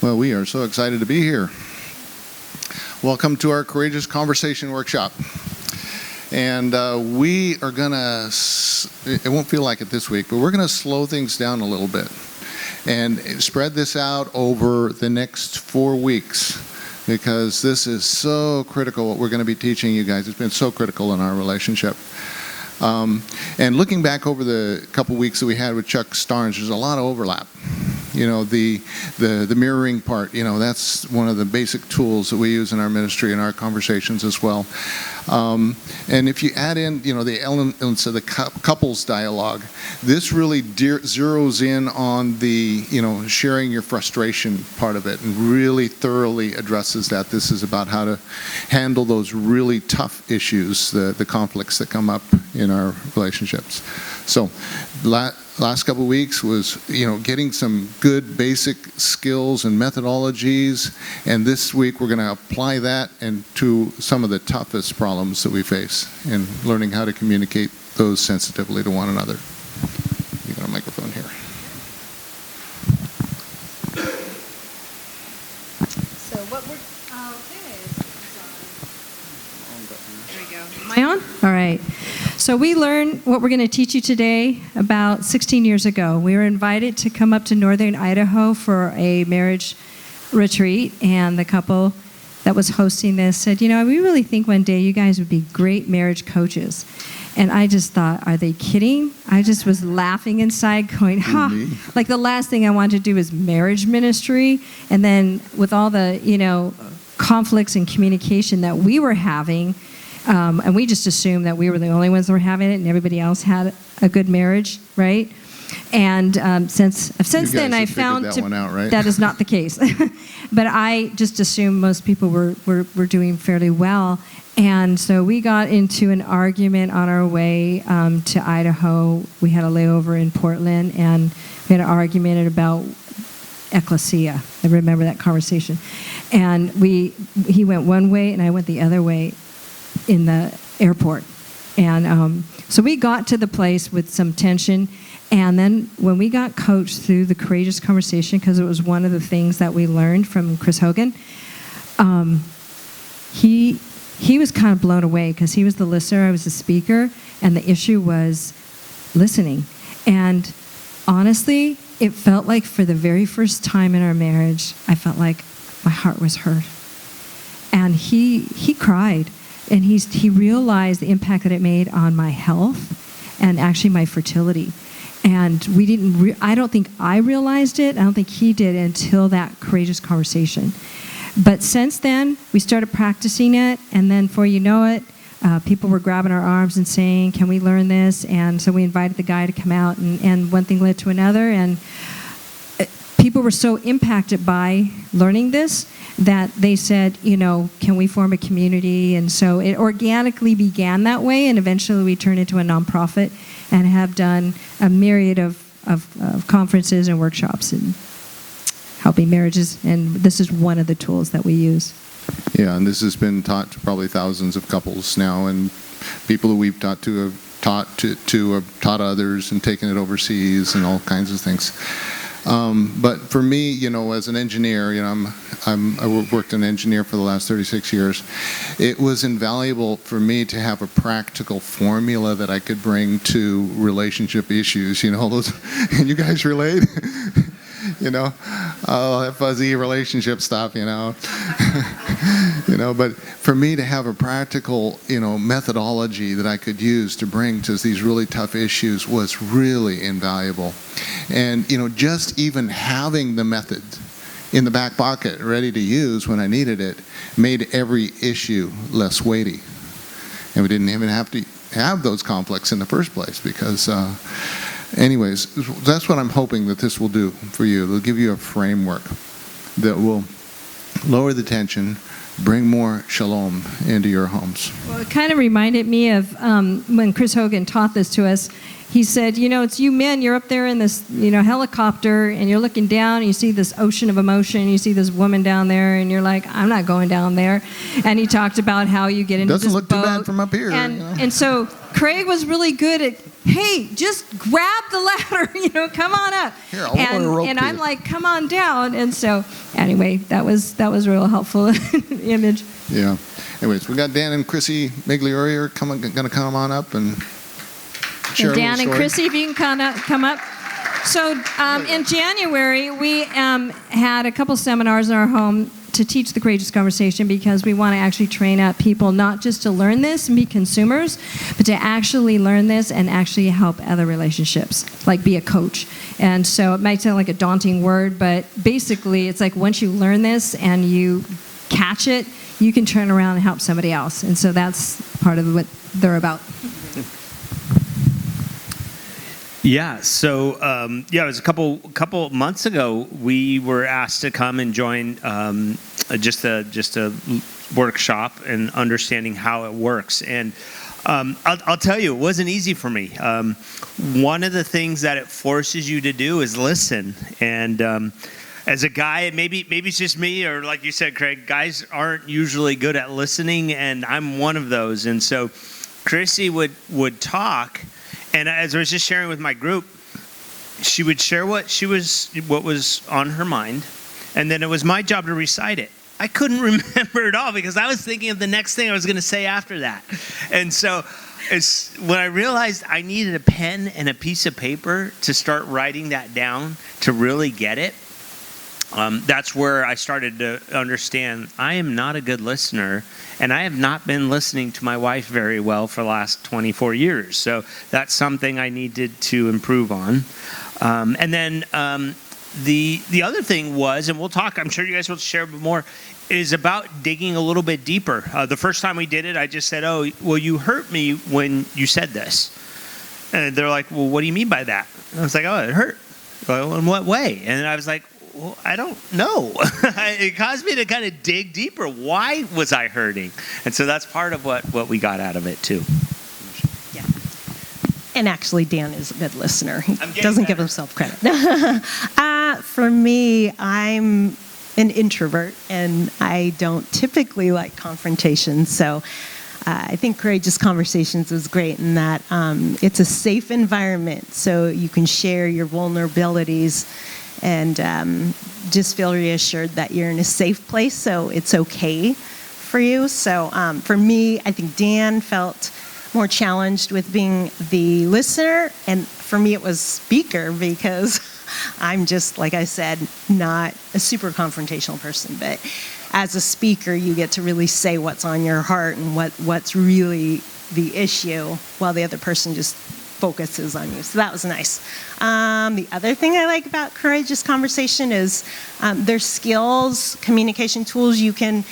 Well, we are so excited to be here. Welcome to our Courageous Conversation Workshop. And we are going to, it won't feel like it this week, but we're going to slow things down a little bit and spread this out over the next 4 weeks, because this is so critical what we're going to be teaching you guys. It's been so critical in our relationship. And looking back over the couple weeks that we had with Chuck Starnes, there's a lot of overlap. You know, the mirroring part, you know, that's one of the basic tools that we use in our ministry and our conversations as well. And if you add in, you know, the elements of the couples dialogue, this really zeroes in on the, you know, sharing your frustration part of it and really thoroughly addresses that. This is about how to handle those really tough issues, the conflicts that come up in our relationships. So, last couple of weeks was, you know, getting some good basic skills and methodologies, and this week we're going to apply that to some of the toughest problems that we face in learning how to communicate those sensitively to one another. You got a microphone here. So what we're there we go. Am I on? All right. So we learned what we're going to teach you today about 16 years ago. We were invited to come up to northern Idaho for a marriage retreat, and the couple that was hosting this said, you know, we really think one day you guys would be great marriage coaches. And I just thought, are they kidding? I just was laughing inside going, like the last thing I wanted to do is marriage ministry. And then with all the, you know, conflicts and communication that we were having, and we just assumed that we were the only ones that were having it and everybody else had a good marriage, right? And since then, I found that is not the case. But I just assumed most people were doing fairly well. And so we got into an argument on our way to Idaho. We had a layover in Portland, and we had an argument about ecclesia. I remember that conversation. And he went one way, and I went the other way in the airport. And so we got to the place with some tension. And then when we got coached through the Courageous Conversation, because it was one of the things that we learned from Chris Hogan, he was kind of blown away because he was the listener, I was the speaker, and the issue was listening. And honestly, it felt like for the very first time in our marriage, I felt like my heart was hurt. And he cried. And he realized the impact that it made on my health and actually my fertility. And we didn't. I don't think I realized it. I don't think he did until that Courageous Conversation. But since then, we started practicing it, and then before you know it, people were grabbing our arms and saying, "Can we learn this?" And so we invited the guy to come out, and one thing led to another, and people were so impacted by learning this that they said, you know, can we form a community? And so it organically began that way, and eventually we turned into a nonprofit and have done a myriad of conferences and workshops and helping marriages, and this is one of the tools that we use. Yeah, and this has been taught to probably thousands of couples now, and people who we've taught to have taught others and taken it overseas and all kinds of things. But for me, you know, as an engineer, you know, I worked as an engineer for the last 36 years. It was invaluable for me to have a practical formula that I could bring to relationship issues. You know, those, can you guys relate? You know, all that fuzzy relationship stuff, you know. You know, but for me to have a practical, you know, methodology that I could use to bring to these really tough issues was really invaluable. And, you know, just even having the method in the back pocket ready to use when I needed it made every issue less weighty. And we didn't even have to have those conflicts in the first place because, anyways, that's what I'm hoping that this will do for you. It'll give you a framework that will lower the tension, bring more shalom into your homes. Well, it kind of reminded me of when Chris Hogan taught this to us. He said, you know, it's you men, you're up there in this, you know, helicopter, and you're looking down, and you see this ocean of emotion, you see this woman down there, and you're like, I'm not going down there. And he talked about how you get into this boat. Doesn't look too bad from up here. And so Craig was really good at, hey, just grab the ladder, come on up. Here, I'll hold a rope and to I'm you. like, come on down. And so, anyway, that was a real helpful image. Yeah. Anyways, we got Dan and Chrissy Migliori are going to come on up and share And a Dan little and story. Chrissy, if you can come up. So in January, we had a couple seminars in our home to teach the courageous conversation, because we want to actually train up people not just to learn this and be consumers, but to actually learn this and actually help other relationships, like be a coach. And so it might sound like a daunting word, but basically it's like once you learn this and you catch it, you can turn around and help somebody else. And so that's part of what they're about. Yeah, so it was a couple months ago. We were asked to come and join just a workshop and understanding how it works. And I'll tell you, it wasn't easy for me. One of the things that it forces you to do is listen. And as a guy, maybe it's just me, or like you said, Craig, guys aren't usually good at listening, and I'm one of those. And so Chrissy would talk. And as I was just sharing with my group, she would share what was on her mind, and then it was my job to recite it. I couldn't remember it all because I was thinking of the next thing I was going to say after that. And so when I realized I needed a pen and a piece of paper to start writing that down to really get it, that's where I started to understand I am not a good listener, and I have not been listening to my wife very well for the last 24 years. So that's something I needed to improve on. And then the other thing was, and we'll talk, I'm sure you guys will share more, is about digging a little bit deeper. The first time we did it, I just said, oh, well, you hurt me when you said this. And they're like, well, what do you mean by that? And I was like, oh, it hurt. Well, in what way? And I was like, well, I don't know. It caused me to kind of dig deeper. Why was I hurting? And so that's part of what we got out of it, too. Yeah. And actually, Dan is a good listener. He I'm getting doesn't better. give himself credit. For me, I'm an introvert, and I don't typically like confrontation. So I think Courageous Conversations is great in that it's a safe environment, so you can share your vulnerabilities and just feel reassured that you're in a safe place, so it's okay for you. So for me, I think Dan felt more challenged with being the listener, and for me it was speaker, because I'm just, like I said, not a super confrontational person, but as a speaker you get to really say what's on your heart and what's really the issue, while the other person just focuses on you. So that was nice. The other thing I like about Courageous Conversation is there's skills, communication tools you can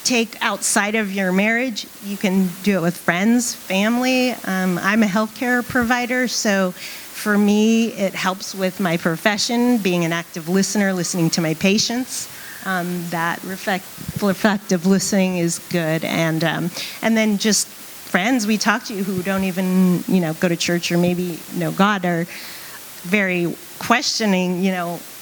take outside of your marriage. You can do it with friends, family. I'm a healthcare provider, so for me it helps with my profession, being an active listener, listening to my patients. That reflective listening is good. And then just friends we talk to who don't even, go to church or maybe know God are very questioning,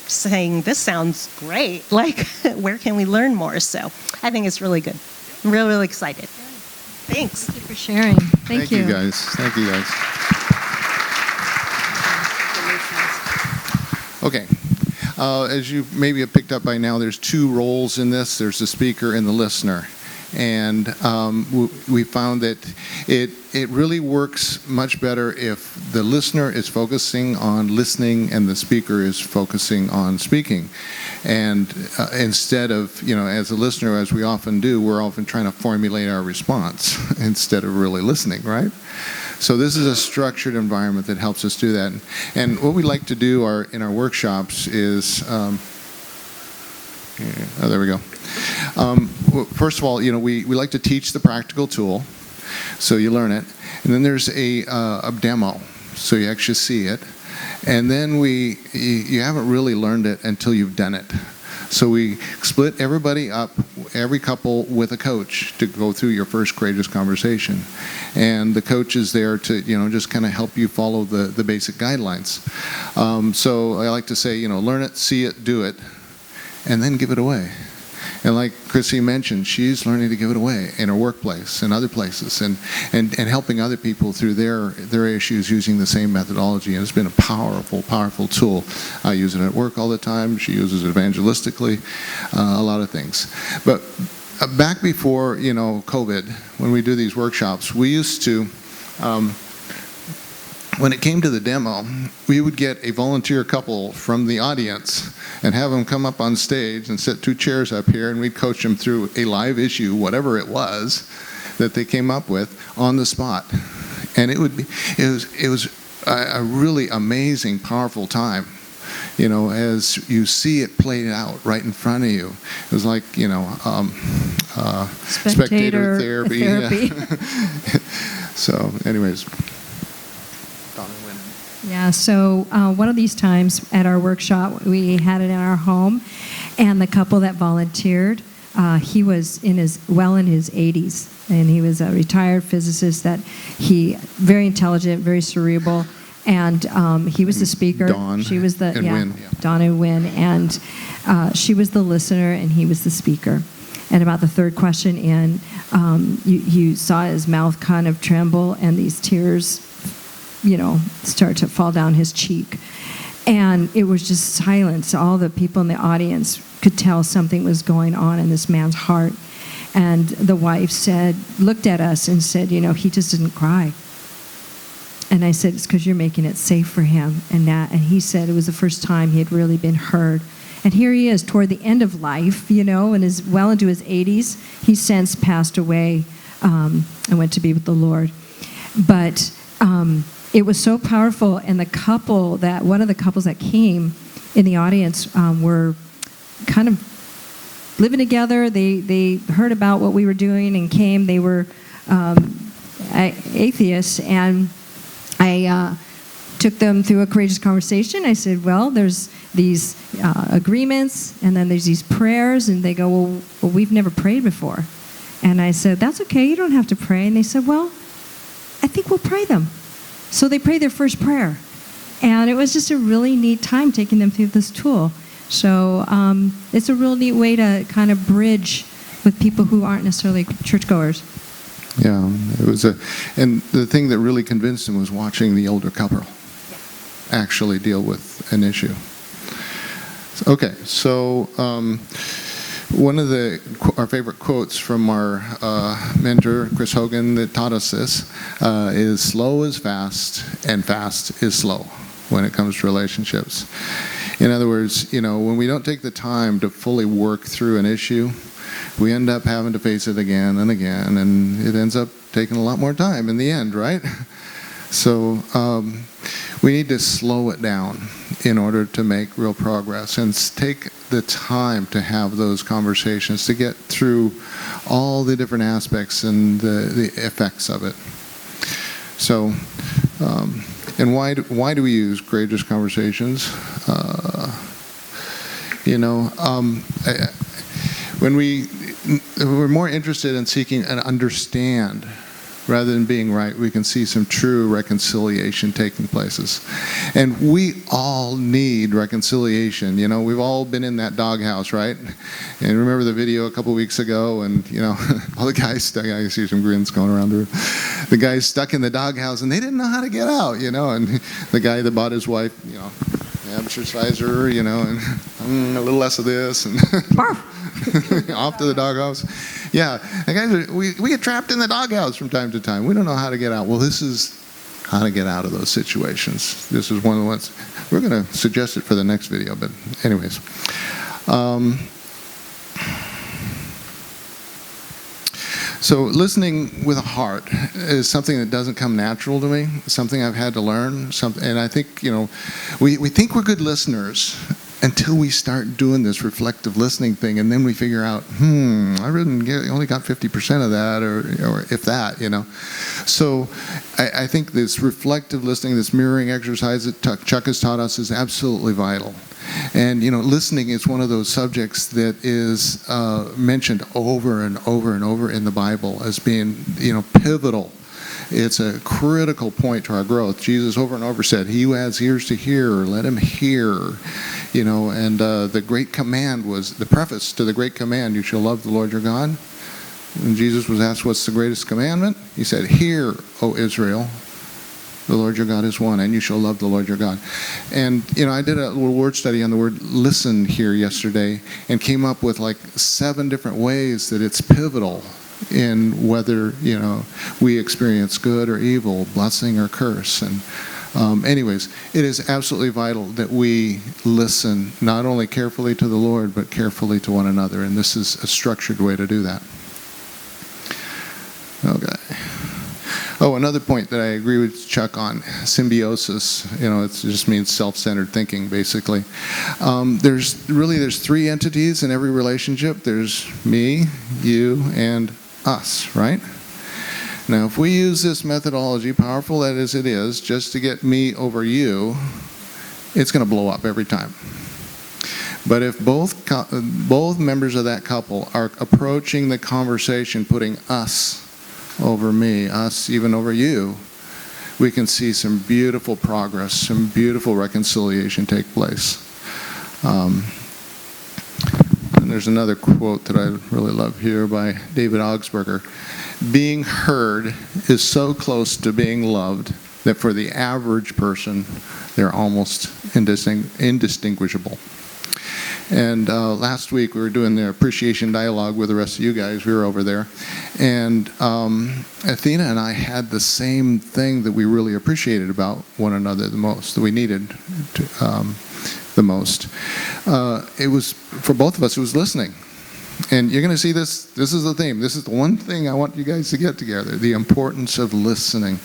saying, this sounds great. Like, where can we learn more? So I think it's really good. I'm really, really excited. Thanks. Thank you for sharing. Thank you. Guys. Thank you, guys. Okay. As you maybe have picked up by now, there's two roles in this. There's the speaker and the listener. And we found that it really works much better if the listener is focusing on listening and the speaker is focusing on speaking. And instead of, as a listener, as we often do, we're often trying to formulate our response instead of really listening, right? So this is a structured environment that helps us do that. And what we like to do in our workshops is, there we go. First of all, we like to teach the practical tool, so you learn it. And then there's a demo, so you actually see it. And then you haven't really learned it until you've done it. So we split everybody up, every couple with a coach, to go through your first courageous conversation. And the coach is there to, just kind of help you follow the basic guidelines. So I like to say, learn it, see it, do it, and then give it away. And like Chrissy mentioned, she's learning to give it away in her workplace and other places, and helping other people through their issues using the same methodology. And it's been a powerful, powerful tool. I use it at work all the time. She uses it evangelistically, a lot of things. But back before, COVID, when we do these workshops, we used to, when it came to the demo, we would get a volunteer couple from the audience and have them come up on stage and set 2 chairs up here, and we'd coach them through a live issue, whatever it was that they came up with, on the spot. And it was a really amazing, powerful time. As you see it played out right in front of you. It was like, spectator therapy. Yeah. So, anyways. Yeah, so one of these times at our workshop, we had it in our home, and the couple that volunteered, he was in his 80s, and he was a retired physicist very intelligent, very cerebral, and he was the speaker. Dawn she was the and Wynn. Dawn and Wynn, and she was the listener, and he was the speaker. And about the third question in, you saw his mouth kind of tremble, and these tears start to fall down his cheek. And it was just silence. All the people in the audience could tell something was going on in this man's heart. And the wife looked at us and said, he just didn't cry. And I said, it's because you're making it safe for him. And he said it was the first time he had really been heard. And here he is toward the end of life, and is well into his 80s. He's since passed away and went to be with the Lord. But it was so powerful, and one of the couples that came in the audience were kind of living together. They heard about what we were doing and came. They were atheists, and I took them through a courageous conversation. I said, well, there's these agreements, and then there's these prayers, and they go, well, we've never prayed before. And I said, that's okay, you don't have to pray. And they said, well, I think we'll pray them. So they prayed their first prayer. And it was just a really neat time taking them through this tool. So it's a real neat way to kind of bridge with people who aren't necessarily churchgoers. Yeah, it was and the thing that really convinced him was watching the older couple actually deal with an issue. Okay, so one of our favorite quotes from our mentor, Chris Hogan, that taught us this is, slow is fast, and fast is slow when it comes to relationships. In other words, when we don't take the time to fully work through an issue, we end up having to face it again and again, and it ends up taking a lot more time in the end, right? So we need to slow it down in order to make real progress, and take the time to have those conversations, to get through all the different aspects and the effects of it. So, and why do we use courageous conversations? When we're more interested in seeking and understand rather than being right, we can see some true reconciliation taking places. And we all need reconciliation. We've all been in that doghouse, right? And remember the video a couple weeks ago, and all the guys stuck. I see some grins going around the room. The guys stuck in the doghouse, and they didn't know how to get out. And the guy that bought his wife, exerciser, and a little less of this, and off to the doghouse. Yeah, and guys, we get trapped in the doghouse from time to time. We don't know how to get out. Well, this is how to get out of those situations. This is one of the ones. We're going to suggest it for the next video, but anyways. So listening with a heart is something that doesn't come natural to me. It's something I've had to learn. And I think, we think we're good listeners until we start doing this reflective listening thing, and then we figure out, I only got 50% of that, or if that, So I think this reflective listening, this mirroring exercise that Chuck has taught us, is absolutely vital. And, listening is one of those subjects that is mentioned over and over and over in the Bible as being, pivotal It's a critical point to our growth. Jesus over and over said, "He who has ears to hear, let him hear." And the great command was, the preface to the great command, "You shall love the Lord your God." When Jesus was asked, "What's the greatest commandment?" He said, "Hear, O Israel, the Lord your God is one, and you shall love the Lord your God." And, I did a little word study on the word listen here yesterday and came up with like 7 different ways that it's pivotal in whether, we experience good or evil, blessing or curse. And anyways, it is absolutely vital that we listen not only carefully to the Lord, but carefully to one another. And this is a structured way to do that. Okay. Oh, another point that I agree with Chuck on, symbiosis. It just means self-centered thinking, basically. There's 3 entities in every relationship. There's me, you, and us, right? Now, if we use this methodology, powerful as it is, just to get me over you, it's going to blow up every time. But if both members of that couple are approaching the conversation, putting us over me, us even over you, we can see some beautiful progress, some beautiful reconciliation take place. And there's another quote that I really love here by David Augsburger. "Being heard is so close to being loved that for the average person, they're almost indistinguishable." And last week we were doing the appreciation dialogue with the rest of you guys. We were over there. And Athena and I had the same thing that we really appreciated about one another the most, that we needed the most. It was, for both of us, it was listening. And you're going to see this. This is the theme. This is the one thing I want you guys to get together, the importance of listening.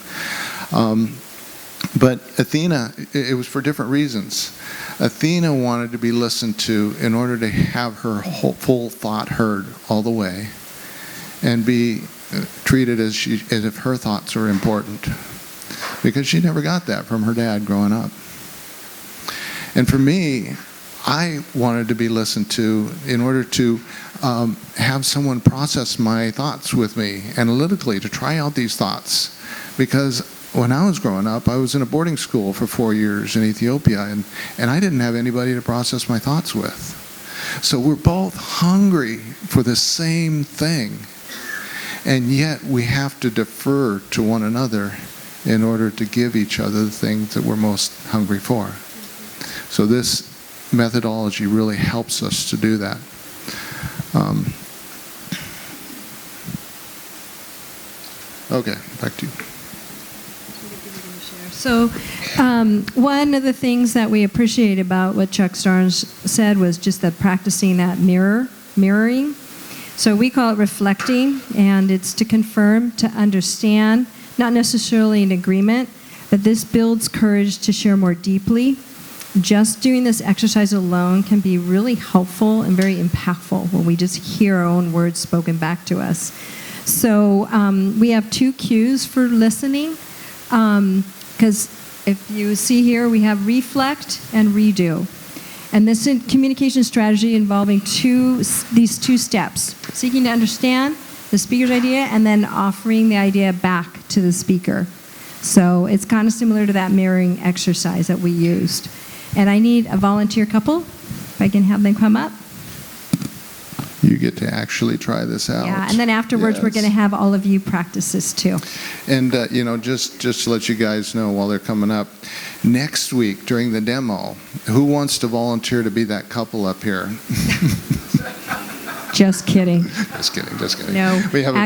But Athena, it was for different reasons. Athena wanted to be listened to in order to have her full thought heard all the way and be treated as if her thoughts were important, because she never got that from her dad growing up. And for me, I wanted to be listened to in order to have someone process my thoughts with me analytically, to try out these thoughts. Because when I was growing up, I was in a boarding school for 4 years in Ethiopia, and I didn't have anybody to process my thoughts with. So we're both hungry for the same thing, and yet we have to defer to one another in order to give each other the things that we're most hungry for. So this methodology really helps us to do that. Okay, back to you. So one of the things that we appreciate about what Chuck Starnes said was just that practicing that mirroring. So we call it reflecting, and it's to confirm, to understand, not necessarily in agreement, but this builds courage to share more deeply. Just doing this exercise alone can be really helpful and very impactful when we just hear our own words spoken back to us. So we have 2 cues for listening. Because if you see here, we have reflect and redo. And this is communication strategy involving these two steps: seeking to understand the speaker's idea and then offering the idea back to the speaker. So it's kind of similar to that mirroring exercise that we used. And I need a volunteer couple, if I can have them come up. You get to actually try this out. Yeah, and then afterwards, we're going to have all of you practice this too. And, just to let you guys know while they're coming up, next week during the demo, who wants to volunteer to be that couple up here? Just kidding. Just kidding. No, we have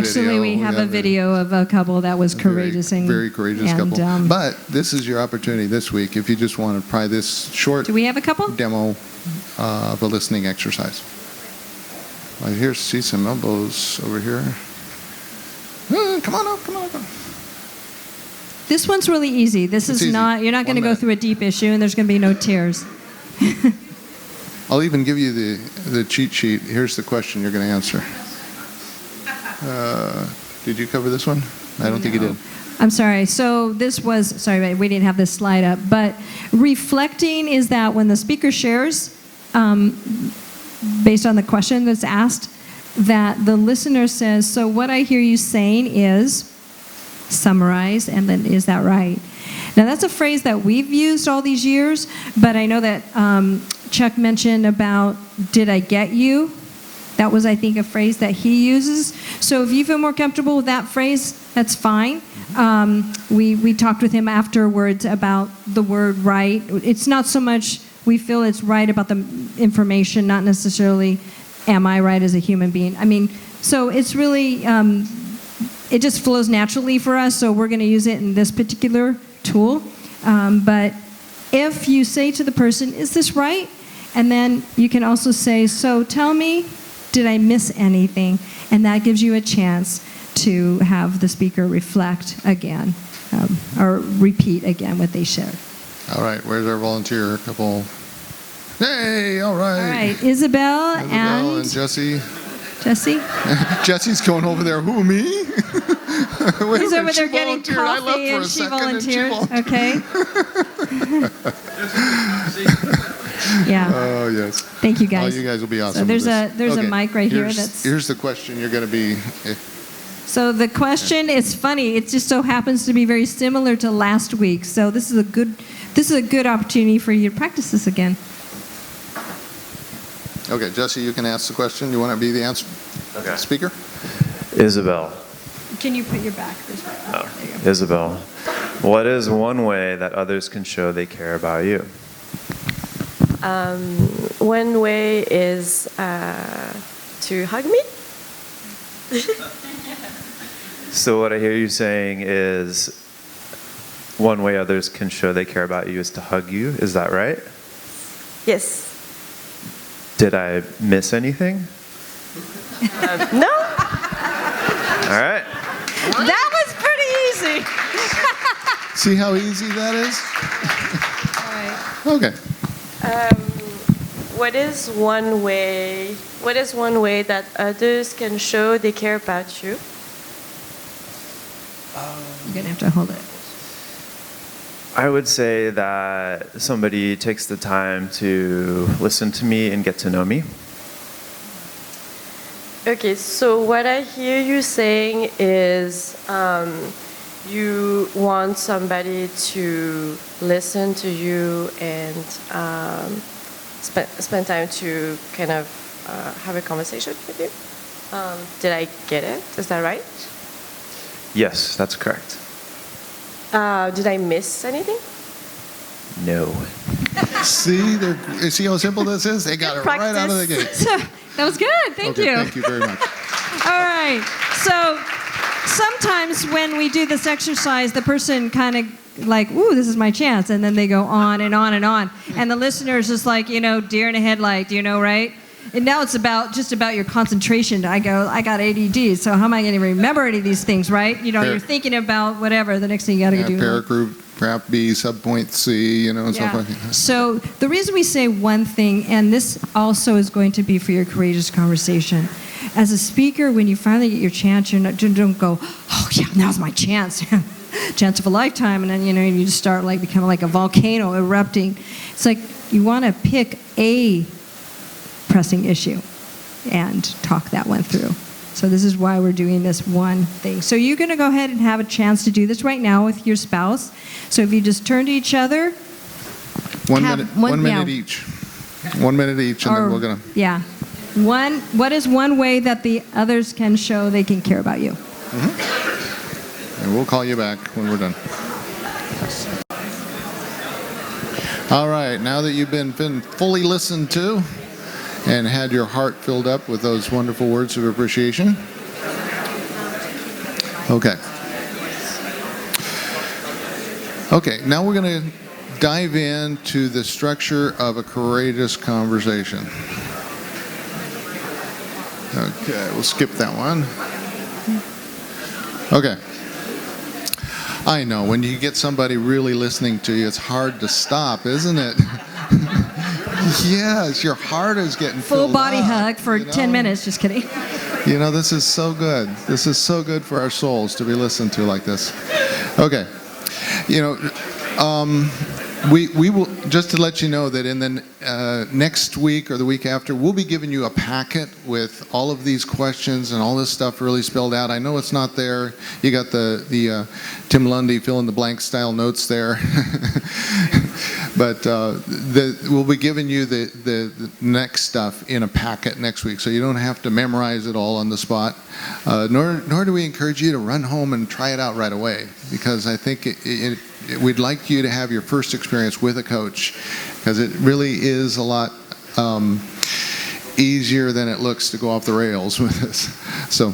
a video of a couple that was courageous. Very courageous couple. But this is your opportunity this week if you just want to try this short Do we have a couple? demo of a listening exercise. I see some elbows over here. Come on up. This one's really easy. This is not, you're not going to go through a deep issue, and there's going to be no tears. I'll even give you the cheat sheet. Here's the question you're going to answer. Did you cover this one? I don't think you did. I'm sorry. So sorry, we didn't have this slide up, but reflecting is that when the speaker shares, based on the question that's asked, that the listener says, so what I hear you saying is, summarize, and then is that right? Now, that's a phrase that we've used all these years, but I know that Chuck mentioned about, did I get you? That was, I think, a phrase that he uses. So if you feel more comfortable with that phrase, that's fine. We talked with him afterwards about the word right. It's not so much we feel it's right about the information, not necessarily am I right as a human being. I mean, so it's really, it just flows naturally for us, so we're going to use it in this particular tool. But if you say to the person, is this right? And then you can also say, so tell me, did I miss anything? And that gives you a chance to have the speaker reflect again, or repeat again what they shared. All right, where's our volunteer? A couple. Hey, all right. All right, Isabel and Jesse. Jesse? Jesse's going over there. Who, me? Wait He's a over minute, there she getting volunteered. I left coffee for and a she second volunteered. And Okay. Yeah. Oh, yes. Thank you, guys. Oh, you guys will be awesome. So there's with this. a mic right here. Here's the question you're going to be. So the question is funny. It just so happens to be very similar to last week. So this is a good opportunity for you to practice this again. Okay, Jesse, you can ask the question. You want to be the answer speaker? Isabel. Can you put your back this way? Oh, There you go. Isabel. What is one way that others can show they care about you? One way is to hug me. So what I hear you saying is one way others can show they care about you is to hug you. Is that right? Yes. Did I miss anything? No. All right. That was pretty easy. See how easy that is? All right. Okay. What is one way that others can show they care about you? You're going to have to hold it. I would say that somebody takes the time to listen to me and get to know me. Okay, so what I hear you saying is you want somebody to listen to you and spend time to kind of have a conversation with you. Did I get it? Is that right? Yes, that's correct. Did I miss anything? No. See how simple this is? They got it right out of the gate. That was good. Thank you. Thank you very much. All right. So sometimes when we do this exercise, the person kind of like, ooh, this is my chance. And then they go on and on and on. And the listener is just like, deer in a headlight, right? And now it's just about your concentration. I got ADD, so how am I going to remember any of these things, right? You're thinking about whatever. The next thing you got to do. Paragroup, graph B, subpoint C, and so forth. So the reason we say one thing, and this also is going to be for your courageous conversation. As a speaker, when you finally get your chance, you don't go, oh yeah, now's my chance. Chance of a lifetime, and then you just start becoming like a volcano erupting. It's like you want to pick a pressing issue and talk that one through. So this is why we're doing this one thing. So you're going to go ahead and have a chance to do this right now with your spouse. So if you just turn to each other. 1 minute, 1 minute each. 1 minute each, and then we're going to. Yeah. What is one way that the others can show they can care about you? Mm-hmm. And we'll call you back when we're done. All right, now that you've been fully listened to and had your heart filled up with those wonderful words of appreciation. Okay. Okay, now we're going to dive into the structure of a courageous conversation. Okay, we'll skip that one. Okay. I know, when you get somebody really listening to you, it's hard to stop, isn't it? Yes, your heart is getting full filled body up, hug for 10 minutes. Just kidding. This is so good. This is so good for our souls to be listened to like this. Okay. we will, just to let you know that in the next week or the week after, we'll be giving you a packet with all of these questions and all this stuff really spelled out. I know it's not there. You got the Tim Lundy fill in the blank style notes there. But we'll be giving you the next stuff in a packet next week, so you don't have to memorize it all on the spot. Nor do we encourage you to run home and try it out right away, because I think we'd like you to have your first experience with a coach, because it really is a lot easier than it looks to go off the rails with this. So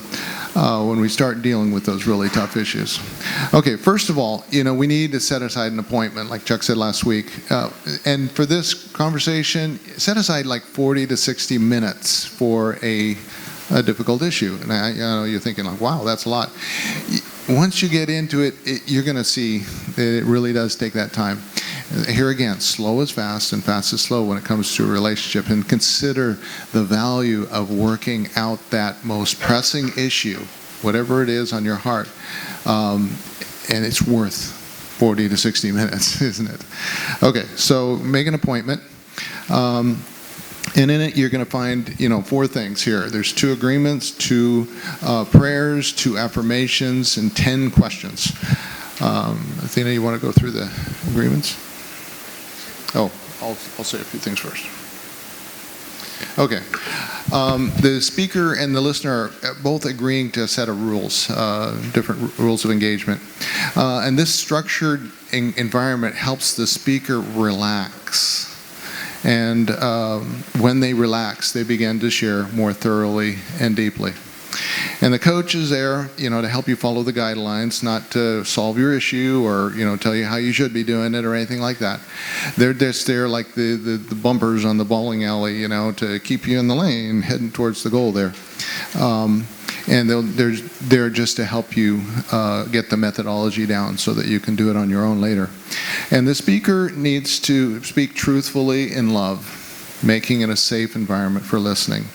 when we start dealing with those really tough issues. Okay, first of all, we need to set aside an appointment, like Chuck said last week. And for this conversation, set aside like 40 to 60 minutes for a difficult issue. And I know you're thinking like, wow, that's a lot. Once you get into it, you're going to see that it really does take that time. Here again, slow is fast and fast is slow when it comes to a relationship. And consider the value of working out that most pressing issue, whatever it is on your heart. And it's worth 40 to 60 minutes, isn't it? Okay, so make an appointment. And in it, you're going to find, 4 things here. There's 2 agreements, 2 prayers, 2 affirmations, and 10 questions. Athena, you want to go through the agreements? Oh, I'll say a few things first. Okay. The speaker and the listener are both agreeing to a set of rules, different rules of engagement. And this structured environment helps the speaker relax. And when they relax, they begin to share more thoroughly and deeply. And the coach is there, to help you follow the guidelines, not to solve your issue or, tell you how you should be doing it or anything like that. They're just there like the bumpers on the bowling alley, to keep you in the lane, heading towards the goal there. And they're there just to help you get the methodology down so that you can do it on your own later. And the speaker needs to speak truthfully in love, making it a safe environment for listening.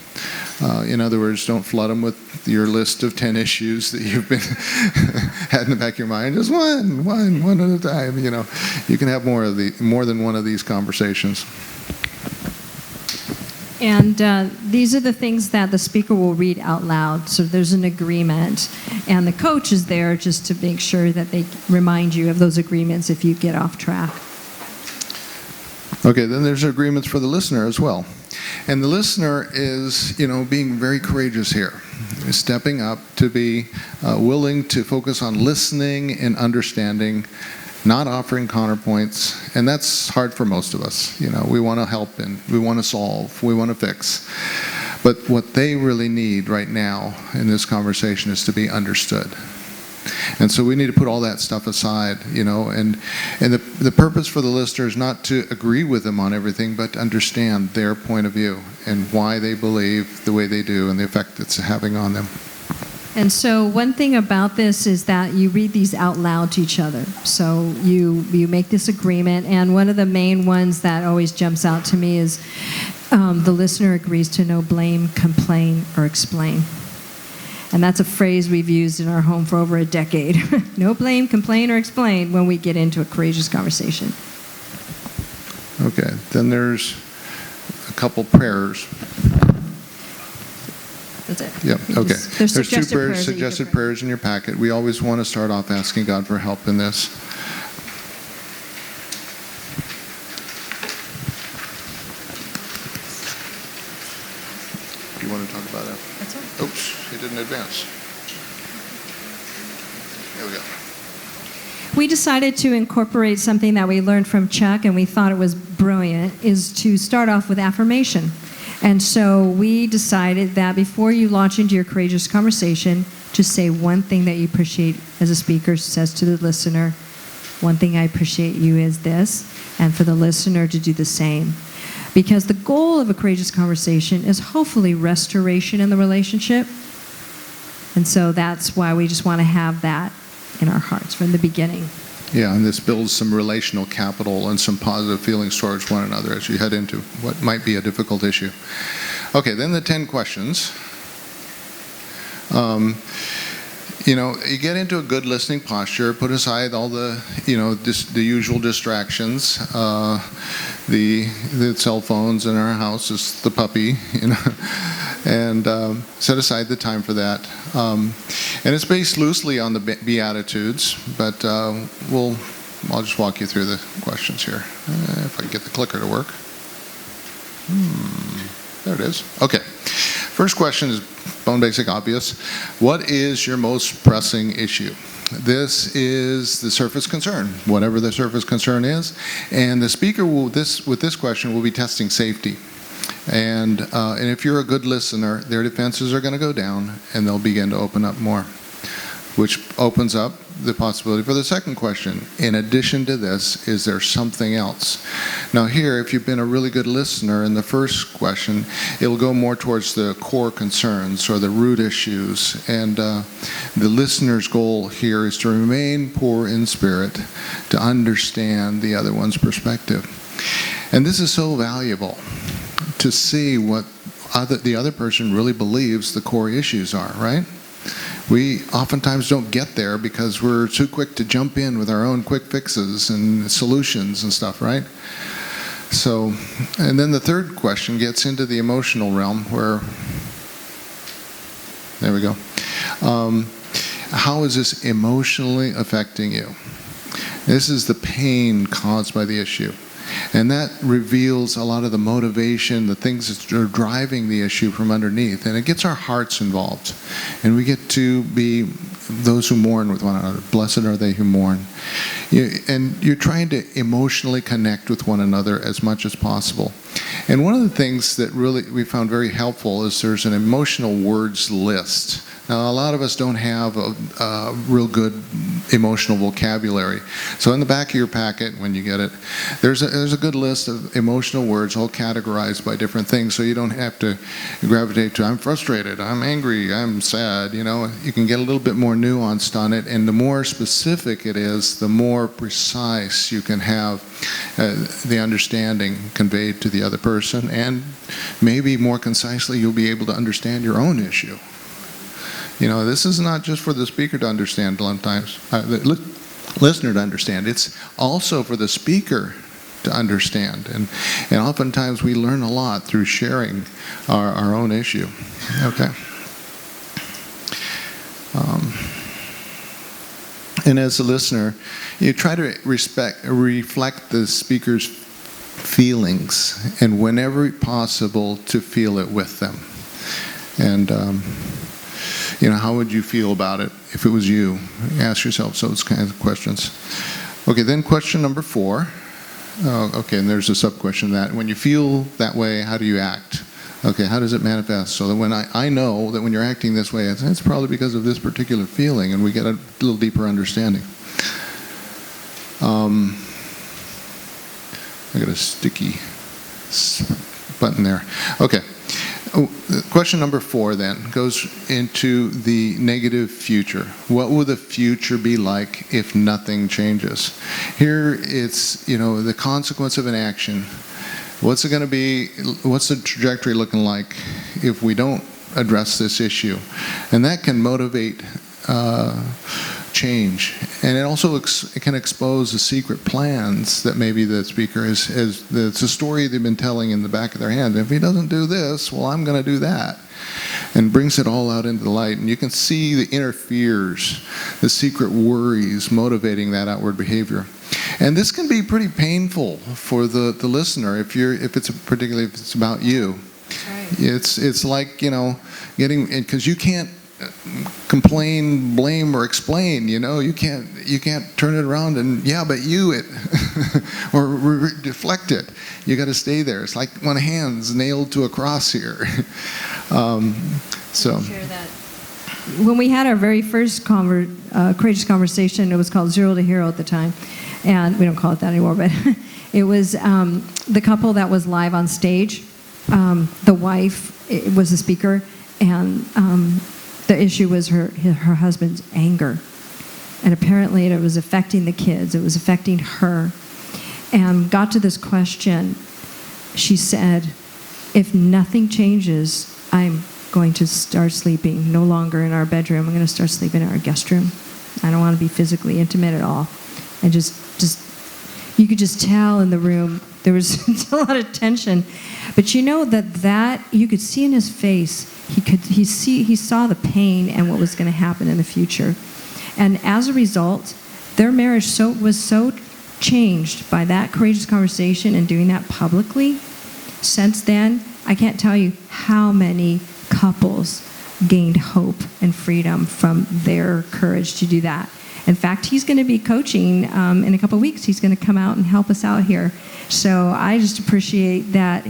In other words, don't flood them with your list of 10 issues that you've been had in the back of your mind. Just one at a time. You can have more than one of these conversations. And these are the things that the speaker will read out loud. So there's an agreement. And the coach is there just to make sure that they remind you of those agreements if you get off track. Okay, then there's agreements for the listener as well. And the listener is, being very courageous here, stepping up to be willing to focus on listening and understanding, not offering counterpoints, and that's hard for most of us. We want to help and we want to solve, we want to fix. But what they really need right now in this conversation is to be understood. And so we need to put all that stuff aside, and the purpose for the listener is not to agree with them on everything, but to understand their point of view and why they believe the way they do and the effect it's having on them. And so one thing about this is that you read these out loud to each other. So you make this agreement, and one of the main ones that always jumps out to me is the listener agrees to no blame, complain, or explain. And that's a phrase we've used in our home for over a decade. No blame, complain, or explain when we get into a courageous conversation. Okay, then there's a couple prayers. That's it. Yep, okay. There's There's 2 prayers suggested prayers in your packet. We always want to start off asking God for help in this. Do you want to talk about that? That's right. Oops, it didn't advance. There we go. We decided to incorporate something that we learned from Chuck, and we thought it was brilliant, is to start off with affirmation. And so we decided that before you launch into your courageous conversation, just say one thing that you appreciate as a speaker says to the listener. One thing I appreciate you is this, and for the listener to do the same. Because the goal of a courageous conversation is hopefully restoration in the relationship. And so that's why we just want to have that in our hearts from the beginning. Yeah, and this builds some relational capital and some positive feelings towards one another as you head into what might be a difficult issue. Okay, then the 10 questions. You get into a good listening posture, put aside all the, the usual distractions. The cell phones in our house is the puppy, and set aside the time for that. And it's based loosely on the Beatitudes, but I'll just walk you through the questions here. If I can get the clicker to work. There it is. Okay. First question is bone basic obvious. What is your most pressing issue? This is the surface concern, whatever the surface concern is. And the speaker with this question will be testing safety. And if you're a good listener, their defenses are going to go down and they'll begin to open up more, which opens up the possibility for the second question. In addition to this, is there something else? Now here, if you've been a really good listener in the first question, it'll go more towards the core concerns or the root issues. And the listener's goal here is to remain poor in spirit, to understand the other one's perspective. And this is so valuable, to see what the other person really believes the core issues are, right? We oftentimes don't get there because we're too quick to jump in with our own quick fixes and solutions and stuff, right? So, and then the third question gets into the emotional realm where, there we go. How is this emotionally affecting you? This is the pain caused by the issue. And that reveals a lot of the motivation, the things that are driving the issue from underneath. And it gets our hearts involved. And we get to be those who mourn with one another. Blessed are they who mourn. And you're trying to emotionally connect with one another as much as possible. And one of the things that really we found very helpful is there's an emotional words list. Now, a lot of us don't have a real good emotional vocabulary. So in the back of your packet, when you get it, there's a good list of emotional words all categorized by different things, so you don't have to gravitate to, I'm frustrated, I'm angry, I'm sad. You can get a little bit more nuanced on it, and the more specific it is, the more precise you can have the understanding conveyed to the other person, and maybe more concisely you'll be able to understand your own issue. This is not just for the speaker to understand sometimes, the listener to understand. It's also for the speaker to understand. And oftentimes we learn a lot through sharing our own issue. Okay. And as a listener, you try to reflect the speaker's feelings, and whenever possible, to feel it with them. And how would you feel about it if it was you? Ask yourself those kinds of questions. Okay, then question number 4. Okay, and there's a sub-question to that. When you feel that way, how do you act? Okay, how does it manifest? So that when I know that when you're acting this way, it's probably because of this particular feeling, and we get a little deeper understanding. I got a sticky button there. Okay. Question number 4 then goes into the negative future. What will the future be like if nothing changes? Here it's, the consequence of an action. What's it going to be? What's the trajectory looking like if we don't address this issue? And that can motivate change. And it also it can expose the secret plans that maybe the speaker it's a story they've been telling in the back of their hand. If he doesn't do this, well, I'm going to do that. And brings it all out into the light. And you can see the inner fears, the secret worries motivating that outward behavior. And this can be pretty painful for the listener particularly if it's about you. Right. It's like, getting, because you can't complain, blame, or explain. You can't turn it around and but you it or deflect it. You got to stay there. It's like one hand's nailed to a cross here. So share that. When we had our very first courageous conversation, it was called Zero to Hero at the time, and we don't call it that anymore. But it was the couple that was live on stage. The wife was the speaker, and the issue was her husband's anger. And apparently it was affecting the kids. It was affecting her. And got to this question. She said, if nothing changes, I'm going to start sleeping no longer in our bedroom. I'm going to start sleeping in our guest room. I don't want to be physically intimate at all. And just you could just tell in the room there was a lot of tension. But you know that you could see in his face, he saw the pain and what was going to happen in the future. And as a result, their marriage was so changed by that courageous conversation and doing that publicly. Since then, I can't tell you how many couples gained hope and freedom from their courage to do that. In fact, he's going to be coaching in a couple of weeks. He's going to come out and help us out here. So I just appreciate that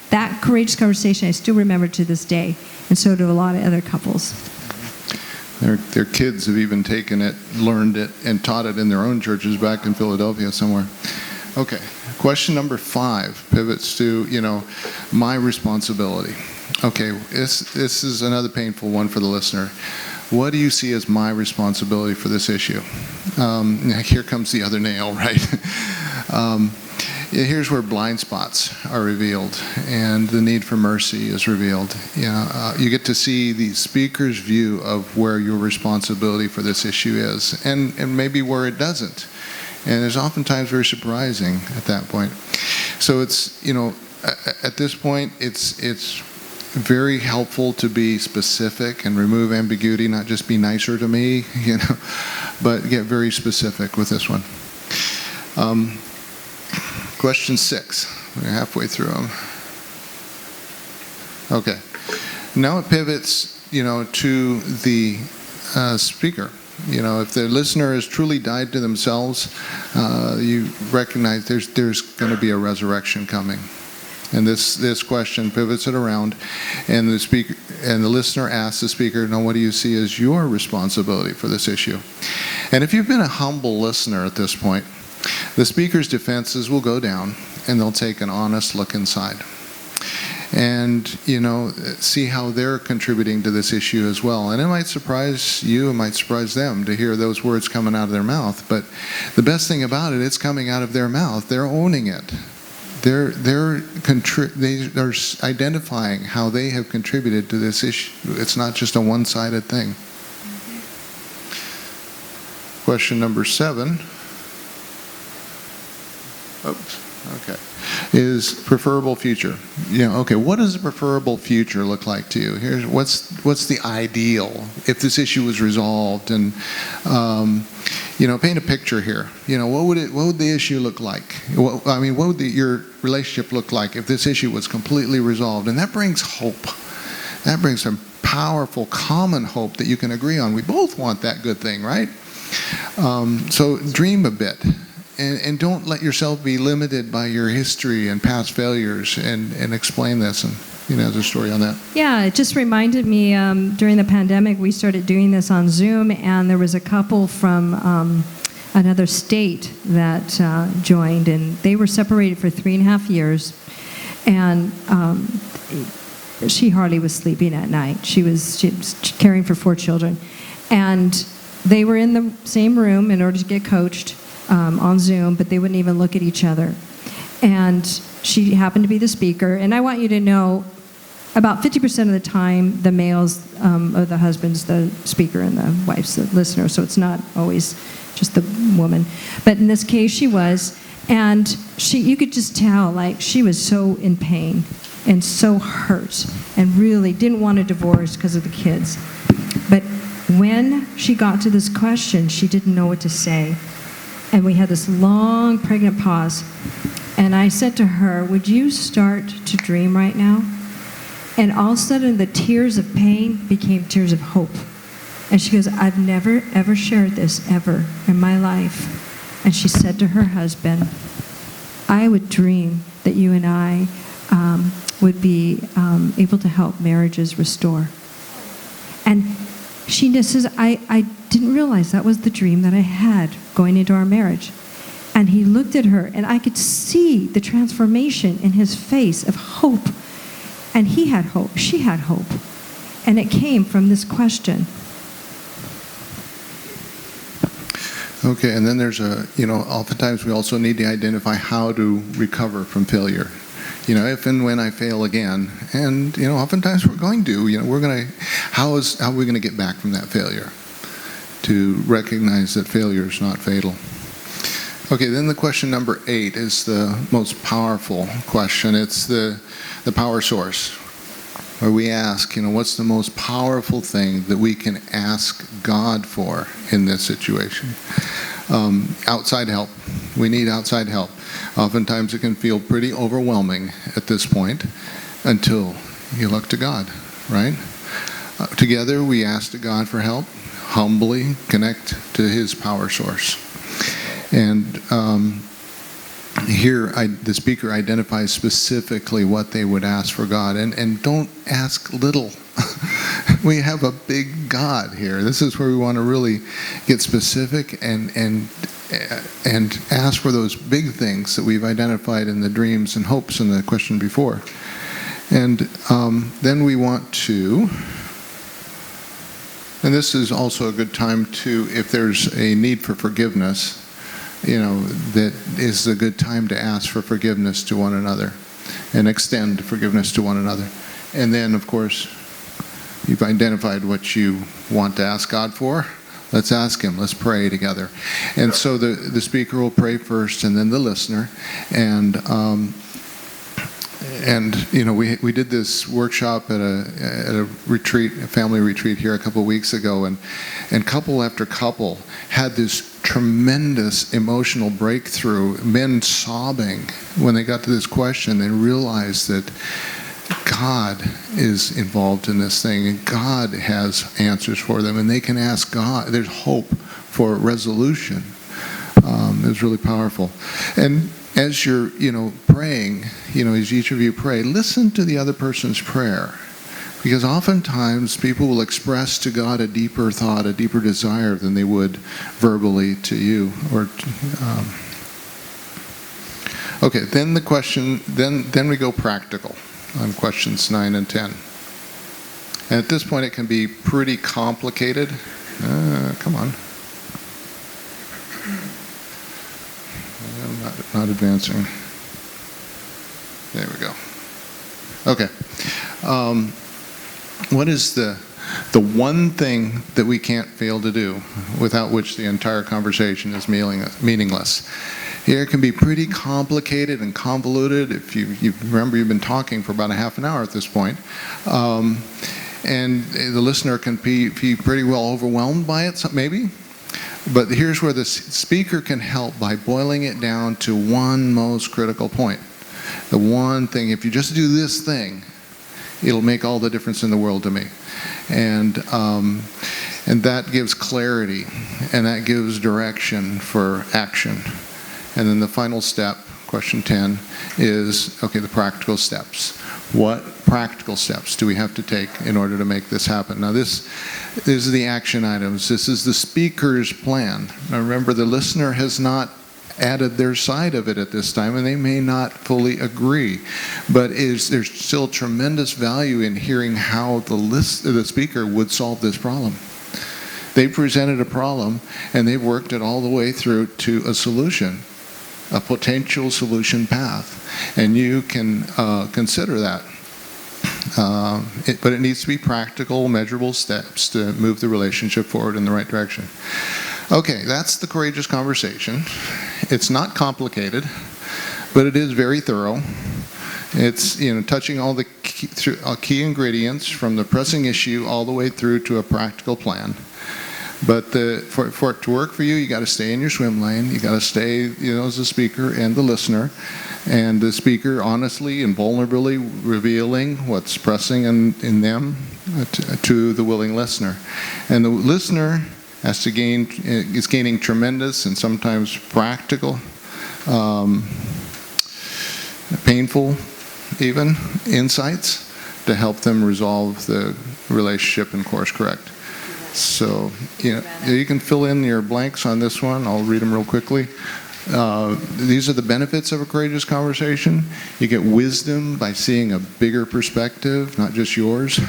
that courageous conversation I still remember to this day, and so do a lot of other couples. Their kids have even taken it, learned it, and taught it in their own churches back in Philadelphia somewhere. Okay, question number 5 pivots to, my responsibility. Okay, this is another painful one for the listener. What do you see as my responsibility for this issue? Here comes the other nail, right? Here's where blind spots are revealed and the need for mercy is revealed. You get to see the speaker's view of where your responsibility for this issue is and maybe where it doesn't. And it's oftentimes very surprising at that point. So it's, at this point, it's very helpful to be specific and remove ambiguity, not just be nicer to me, but get very specific with this one. Question 6. We're halfway through them. Okay. Now it pivots, to the speaker. If the listener has truly died to themselves, you recognize there's going to be a resurrection coming. And this question pivots it around, and the speaker and the listener asks the speaker, "Now, what do you see as your responsibility for this issue?" And if you've been a humble listener at this point, the speaker's defenses will go down, and they'll take an honest look inside, and see how they're contributing to this issue as well. And it might surprise you, it might surprise them to hear those words coming out of their mouth. But the best thing about it, it's coming out of their mouth. They're owning it. They're identifying how they have contributed to this issue. It's not just a one-sided thing. Question number 7. Okay. Is preferable future. Okay, what does a preferable future look like to you? Here's what's the ideal if this issue was resolved, and paint a picture here. What would the issue look like? What would your relationship look like if this issue was completely resolved? And that brings hope. That brings some powerful common hope that you can agree on. We both want that good thing, right? So dream a bit. And don't let yourself be limited by your history and past failures, and explain this. And there's a story on that. Yeah, it just reminded me during the pandemic, we started doing this on Zoom, and there was a couple from another state that joined, and they were separated for 3.5 years, and she hardly was sleeping at night. She was caring for 4 children, and they were in the same room in order to get coached on Zoom, but they wouldn't even look at each other. And she happened to be the speaker. And I want you to know, about 50% of the time, the male's or the husband's the speaker and the wife's the listener. So it's not always just the woman. But in this case, she was. And you could just tell, she was so in pain and so hurt and really didn't want a divorce because of the kids. But when she got to this question, she didn't know what to say. And we had this long, pregnant pause. And I said to her, "Would you start to dream right now?" And all of a sudden, the tears of pain became tears of hope. And she goes, "I've never, ever shared this, ever, in my life." And she said to her husband, "I would dream that you and I would be able to help marriages restore." And she just says, I didn't realize that was the dream that I had going into our marriage. And he looked at her, and I could see the transformation in his face of hope. And he had hope. She had hope. And it came from this question. Okay, and then there's oftentimes we also need to identify how to recover from failure. if and when I fail again, and oftentimes we're going to, how are we going to get back from that failure? To recognize that failure is not fatal. Okay, then the question number 8 is the most powerful question. It's the power source, where we ask, what's the most powerful thing that we can ask God for in this situation? Outside help. We need outside help. Oftentimes it can feel pretty overwhelming at this point until you look to God, right? Together we ask to God for help, humbly connect to His power source. And here the speaker identifies specifically what they would ask for God. And don't ask little. We have a big God here. This is where we want to really get specific and ask for those big things that we've identified in the dreams and hopes in the question before. And then we want to, and this is also a good time to, if there's a need for forgiveness, that is a good time to ask for forgiveness to one another and extend forgiveness to one another. And then, of course, you've identified what you want to ask God for. Let's ask Him. Let's pray together. And so the speaker will pray first, and then the listener. And we did this workshop at a retreat, a family retreat here a couple of weeks ago, and couple after couple had this tremendous emotional breakthrough. Men sobbing when they got to this question. They realized that God is involved in this thing, and God has answers for them, and they can ask God. There's hope for resolution. It was really powerful. And as you're, praying, as each of you pray, listen to the other person's prayer, because oftentimes people will express to God a deeper thought, a deeper desire than they would verbally to you. Okay, then the question, then we go practical on questions 9 and 10. And at this point it can be pretty complicated. Come on. I'm not advancing. There we go. Okay. What is the one thing that we can't fail to do, without which the entire conversation is meaningless? Here it can be pretty complicated and convoluted. If you remember, you've been talking for about a half an hour at this point. And the listener can be pretty well overwhelmed by it, maybe. But here's where the speaker can help by boiling it down to one most critical point. The one thing, if you just do this thing, it'll make all the difference in the world to me. And that gives clarity, and that gives direction for action. And then the final step, question 10, is, okay, the practical steps. What practical steps do we have to take in order to make this happen? Now this is the action items. This is the speaker's plan. Now remember, the listener has not added their side of it at this time, and they may not fully agree. But there's still tremendous value in hearing how the speaker would solve this problem. They presented a problem, and they've worked it all the way through to a solution, a potential solution path. And you can consider that. But it needs to be practical, measurable steps to move the relationship forward in the right direction. Okay, that's the courageous conversation. It's not complicated, but it is very thorough. It's touching all the key ingredients from the pressing issue all the way through to a practical plan. But for it to work for you, you got to stay in your swim lane. You got to stay, as the speaker and the listener, and the speaker honestly and vulnerably revealing what's pressing in them to the willing listener, and the listener is gaining tremendous and sometimes practical, painful, even insights to help them resolve the relationship and course correct. So, you can fill in your blanks on this one. I'll read them real quickly. These are the benefits of a courageous conversation. You get wisdom by seeing a bigger perspective, not just yours.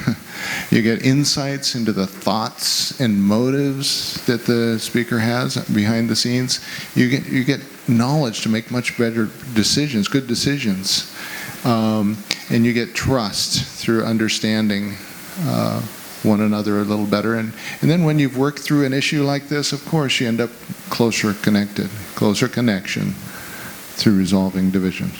You get insights into the thoughts and motives that the speaker has behind the scenes. You get knowledge to make much better decisions, good decisions. And you get trust through understanding one another a little better. And then when you've worked through an issue like this, of course, you end up closer connection through resolving divisions.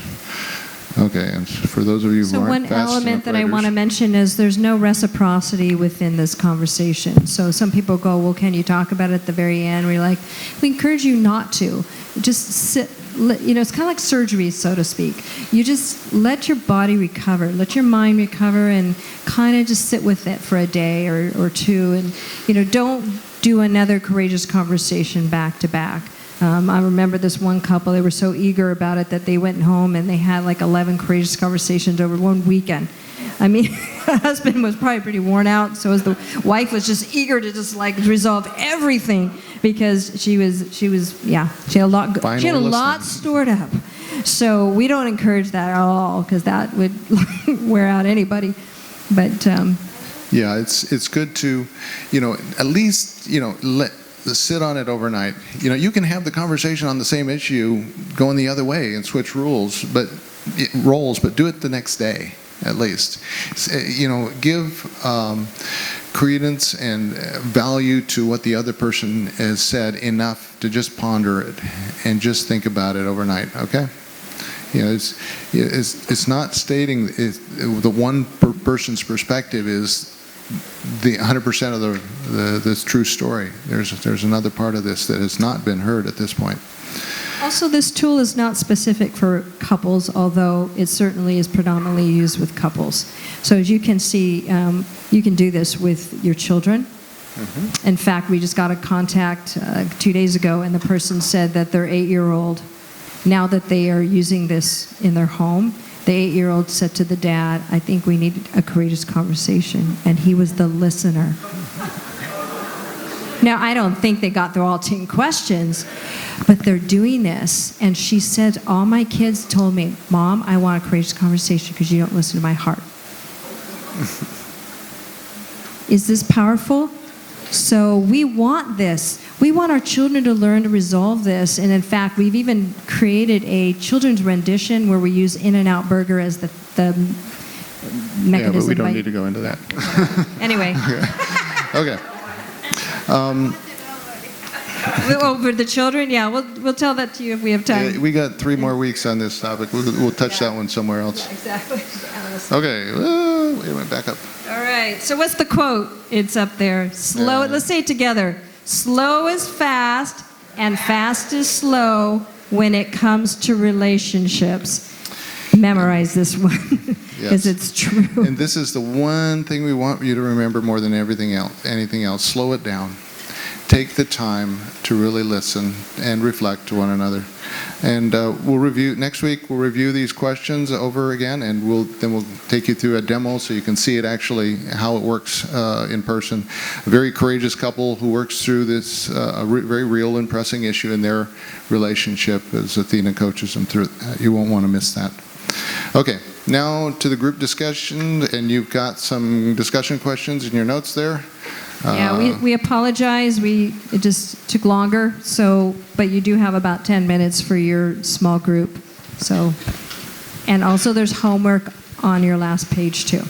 Okay, and for those of you who So aren't one fast element enough that I want to writers- mention is there's no reciprocity within this conversation. So some people go, well, can you talk about it at the very end? We're like, we encourage you not to. Just sit, it's kind of like surgery, so to speak. You just let your body recover, let your mind recover, and kind of just sit with it for a day or two. And, don't do another courageous conversation back to back. I remember this one couple, they were so eager about it that they went home and they had like 11 courageous conversations over one weekend. I mean, the husband was probably pretty worn out, so the wife was just eager to just like resolve everything because she had a lot stored up. So we don't encourage that at all because that would wear out anybody. But yeah, it's good to, at least, sit on it overnight. You can have the conversation on the same issue going the other way and switch roles, but do it the next day at least. Give credence and value to what the other person has said enough to just ponder it and just think about it overnight. Okay. It's not stating the one person's perspective is the 100% of the true story. There's another part of this that has not been heard at this point. also, this tool is not specific for couples, although it certainly is predominantly used with couples. So as you can see, you can do this with your children. Mm-hmm. In fact, we just got a contact 2 days ago, and the person said that their 8-year-old, now that they are using this in their home, the 8-year-old said to the dad, I think we need a courageous conversation. And he was the listener. Now, I don't think they got through all 10 questions, but they're doing this. And she said, all my kids told me, Mom, I want a courageous conversation because you don't listen to my heart. Is this powerful? So we want this. We want our children to learn to resolve this. And in fact, we've even created a children's rendition where we use In-N-Out Burger as the mechanism. Yeah, but we don't need to go into that. Anyway. Okay. For the children, yeah, we'll tell that to you if we have time. We got 3 more weeks on this topic. We'll touch that one somewhere else. Exactly. Okay. Wait a minute, back up. All right. So what's the quote? It's up there. Slow. Let's say it together. Slow is fast, and fast is slow when it comes to relationships. Memorize this one because it's true. And this is the one thing we want you to remember more than anything else. Slow it down. Take the time to really listen and reflect to one another. And we'll review next week. We'll review these questions over again, and we'll take you through a demo so you can see it actually how it works in person. A very courageous couple who works through this very real and pressing issue in their relationship as Athena coaches them through it. You won't want to miss that. Okay, now to the group discussion, and you've got some discussion questions in your notes there. Yeah, we apologize. It just took longer. But you do have about 10 minutes for your small group. And also there's homework on your last page too.